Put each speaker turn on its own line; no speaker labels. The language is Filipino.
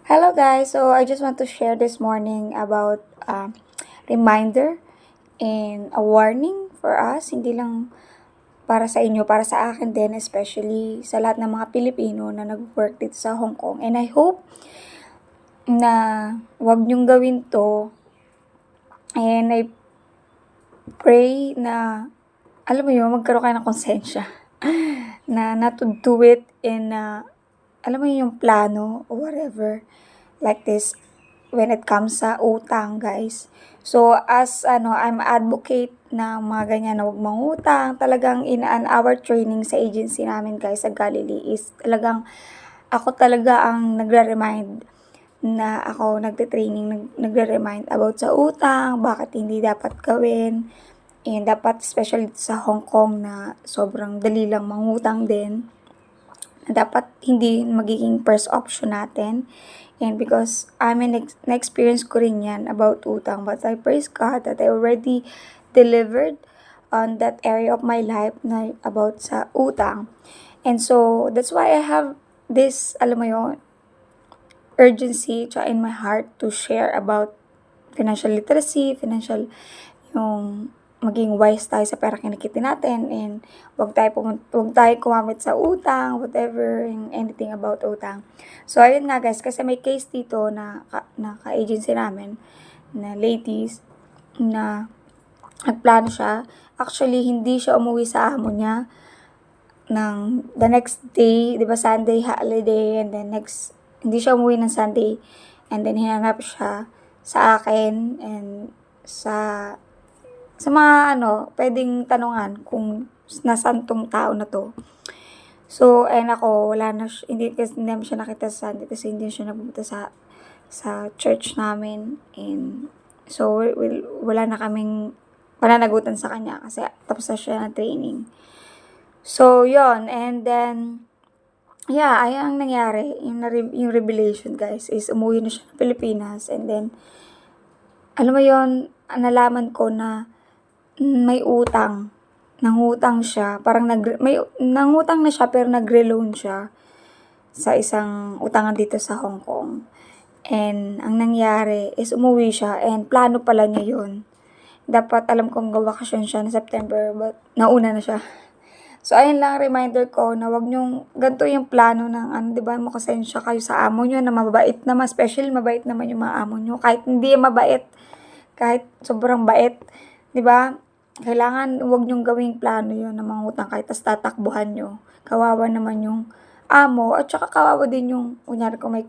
Hello guys, so I just want to share this morning about reminder and a warning for us, hindi lang para sa inyo, para sa akin din, especially sa lahat ng mga Pilipino na nag-work dito sa Hong Kong. And I hope na wag niyong gawin to, and I pray na, alam mo yun, magkaroon kayo ng konsensya na not to do it in, alam mo yun, yung plano or whatever like this when it comes sa utang, guys. So, as I'm advocate na mga ganyan na huwag mangutang. Talagang in an hour training sa agency namin, guys, sa Galilee is talagang ako talaga ang nagre-remind na ako nagte-training, nagre-remind about sa utang, bakit hindi dapat gawin. And dapat, especially sa Hong Kong na sobrang dali lang mangutang din, dapat hindi magiging first option natin. And because na-experience ko rin yan about utang. But I praise God that I already delivered on that area of my life na about sa utang. And so, that's why I have this, alam mo yun, urgency in my heart to share about financial literacy, yung maging wise tayo sa pera kinikita natin, and wag tayo kumamit sa utang, whatever, anything about utang. So, ayun nga guys, kasi may case dito na ka-agency namin, na ladies, na nagplano siya. Actually, hindi siya umuwi sa amo niya ng the next day, di ba Sunday holiday, and then hindi siya umuwi ng Sunday, and then hinanap siya sa akin, and sa mga pwedeng tanungan kung nasaan tong tao na to. So, ayun ako, wala na hindi naman siya nakita sa Sunday kasi hindi siya nagpunta sa church namin. And so, wala na kaming pananagutan sa kanya kasi tapos na siya ng training. So, yon. And then, yeah, ay ang nangyari, yung revelation, guys, is umuwi na siya ng Pilipinas. And then, alam mo yon, nalaman ko na may utang. Nangutang siya. Parang nangutang na siya pero nagre-loan siya sa isang utangan dito sa Hong Kong. And ang nangyari is umuwi siya and plano pala niya yun. Dapat alam kong gawakasyon siya na September but nauna na siya. So, ayun lang reminder ko na wag niyong, ganito yung plano ng, di ba, makasensya kayo sa amo niyo na mabait naman, especially mabait naman yung mga amo niyo. Kahit hindi mabait, kahit sobrang bait, di ba? Kailangan wag niyong gawing plano yun na mangutang kahit tas tatakbuhan niyo. Kawawa naman yung amo at saka kawawa din yung, kunyari kung may